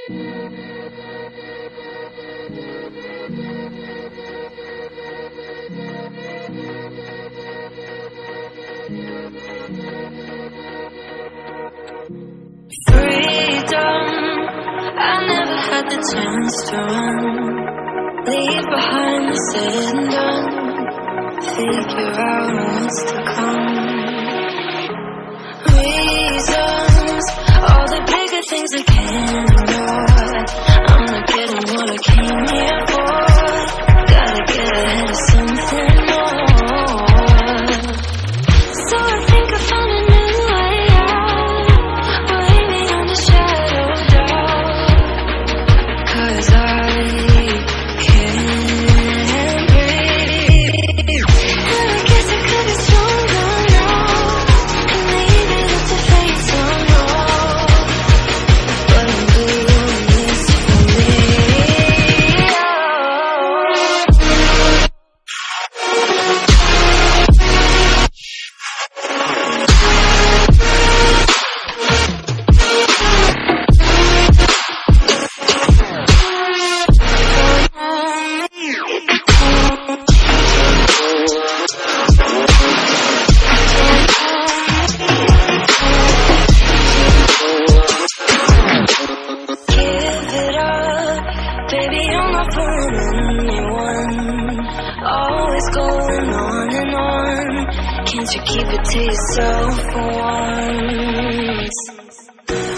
Freedom, I never had the chance to run. Leave behind the said and done. Figure out what's to come. Reasons, all the bigger things I can't ignore. I'm not getting what I came here for. Gotta get ahead of something more. So I think I found a new way out, way beyond the shadow of doubt. 'Cause I can't breathe, and I guess I could be stronger now, and leave it up to fate somehow. But I'm doing this for me. Give it up, baby, you're not fooling anyone. Always going on and on. Can't you keep it to yourself for once?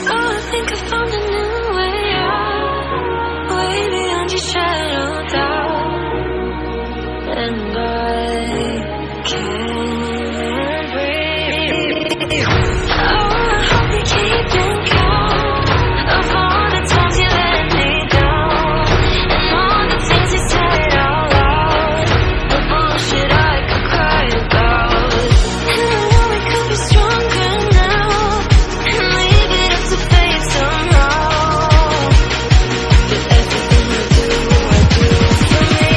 Oh, I think I found a new way out, way beyond your shadow of doubt. And I can't breathe. Oh, I hope you're keeping count of all the times you let me down, and all the things you said out loud, the bullshit I could cry about. And I know we could be stronger now, and leave it up to fate somehow. But everything I do for me.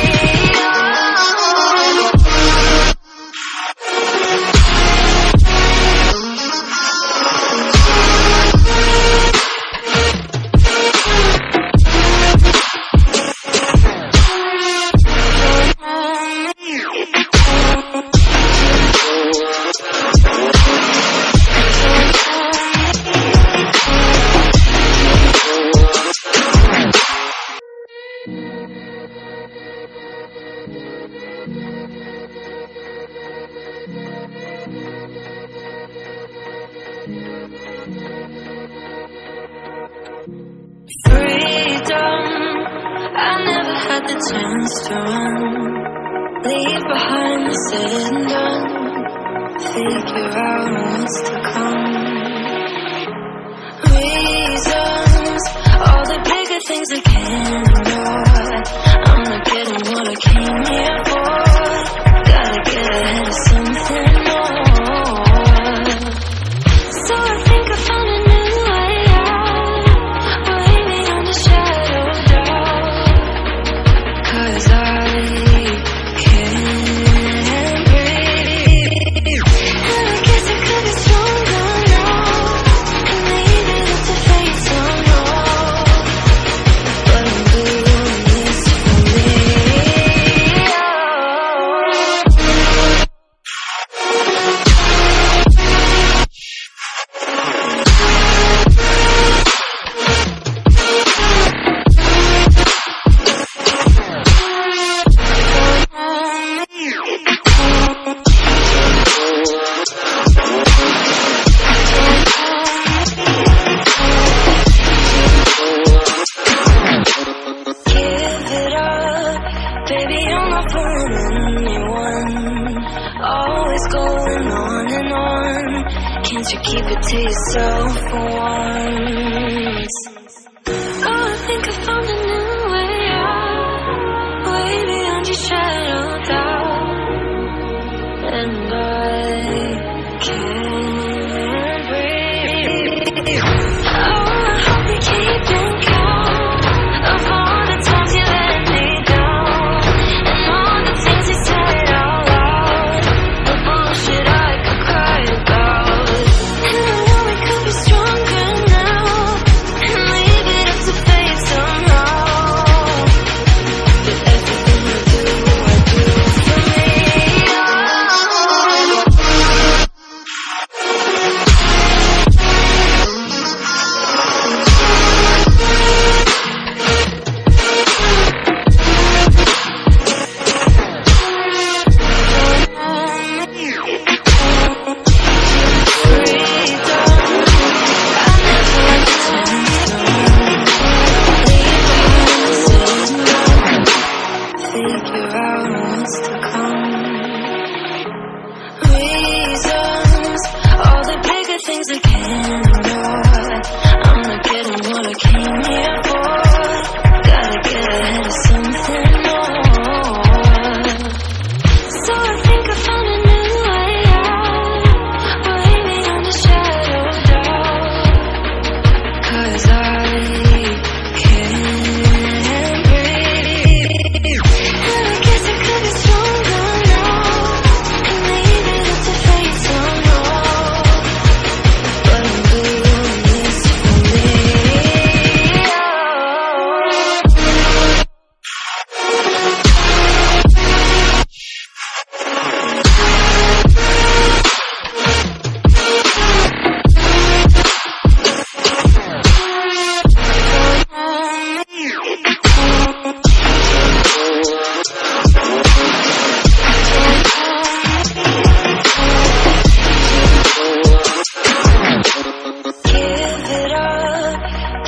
Freedom, I never had the chance to run. Leave behind the said and done. Figure out what's to come. Reasons, all the bigger things I can't ignore. I'm not getting what I came here for. Gotta get ahead of something more. So I think I found a new way out, way beyond the shadow of doubt. 'Cause I can't breathe, and I guess I could be stronger now, and leave it up to fate somehow. But I'm doing this for me. Give it up, baby, you're not fooling anyone. Always going on and on. Can't you keep it to yourself for once? Oh, I think I found a new way out, way beyond your shadow of doubt. And I can't breathe. Oh, I hope you're keeping count of all the times you let me down, and all the things you said out loud, the bullshit I could cry about. And I know we could be stronger now, and leave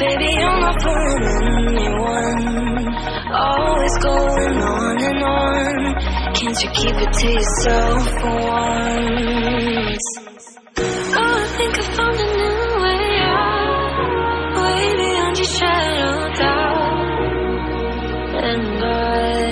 Baby, you're not fooling anyone. Always going on and on. Can't you keep it to yourself for once? Oh, I think I found a new way out. Way beyond your shadow doubt. And I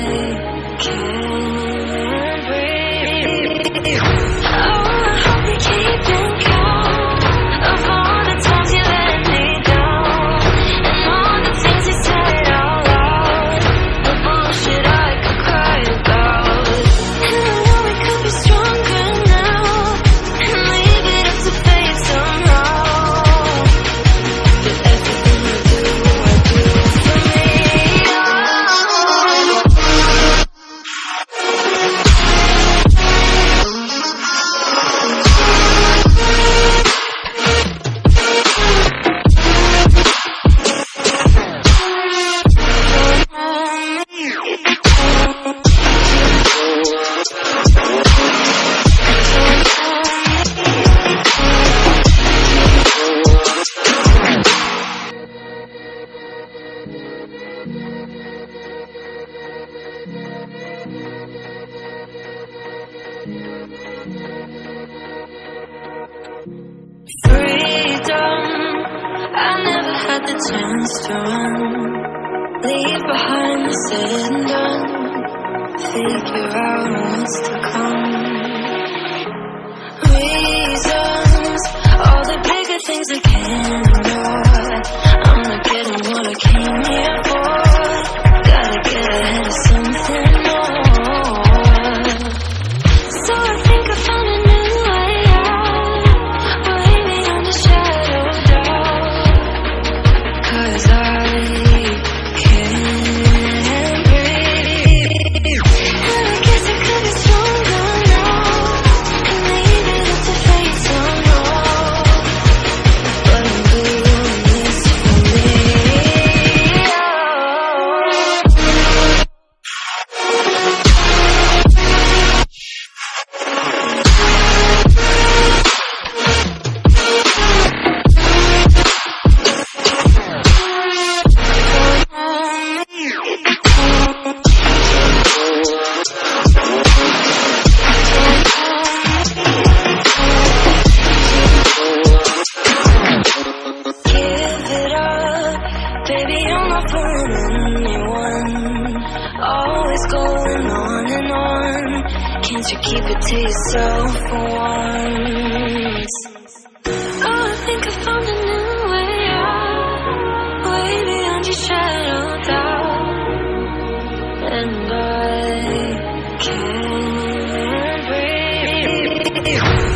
can't breathe. Oh, I hope you're keeping count of all the times you let me down, and all the things you said out loud, the bullshit I could cry about. And I know we could be stronger now, and leave it up to fate somehow. But everything I do for me. Freedom, I never had the chance to run. Leave behind the said and done. Figure out what's to come. Reasons, all the bigger things I can't ignore. I'm not getting what I came here for. Gotta get ahead of something more. So I think I found a new way out. Way beyond the shadow doubt. 'Cause I can't breathe. And I guess I could be stronger now, and leave it up to fate somehow. But I'm doing this for me. Give it up, baby, you're not fooling anyone. Always going on and on. Can't you keep it to yourself for once? Oh, I think I found a new way out. Way beyond your shadow doubt. And I can't breathe.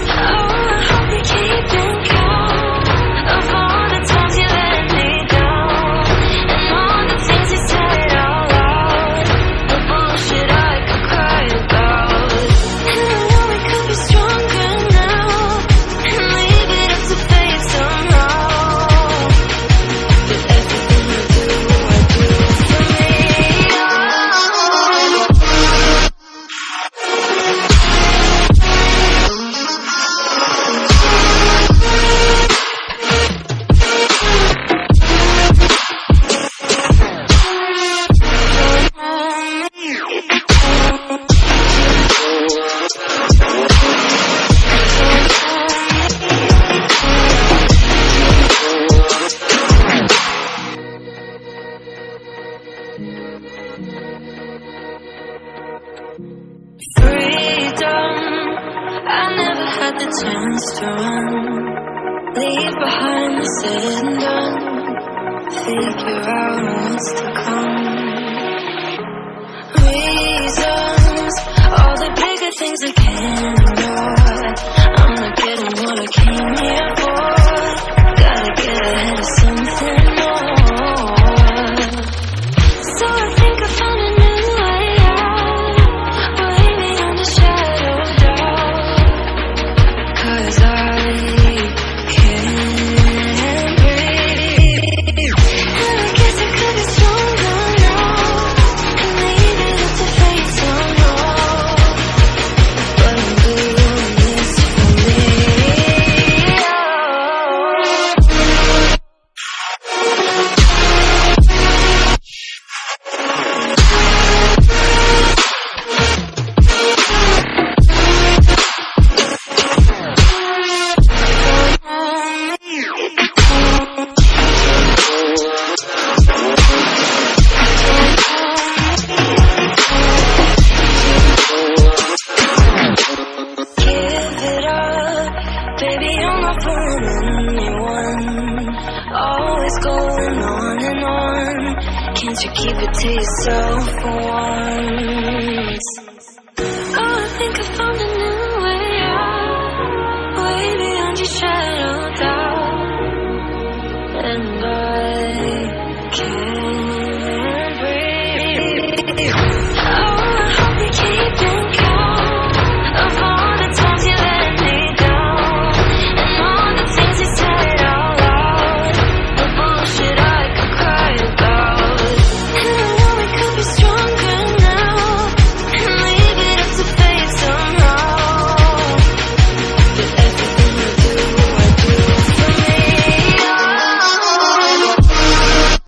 Oh, I hope you're keeping count of all the times you let me down, and all the things you said out loud, the bullshit I could cry about. And I know we could be stronger now, and leave it up to fate somehow. But everything I do for me. Freedom, I never had the chance to run. Leave behind the said and done. Figure out what's to come. Reasons, all the bigger things I can't ignore. I'm not getting what I came here for. Gotta get ahead of something more. So I think I found a new way out. Way beyond the shadow doubt. 'Cause I can't breathe. And I guess I could be stronger now, and leave it up to fate somehow. But I'm doing always going on and on. Can't you keep it to yourself for once? Oh, I think I found a new way out, way beyond your shadow doubt. And I can't breathe.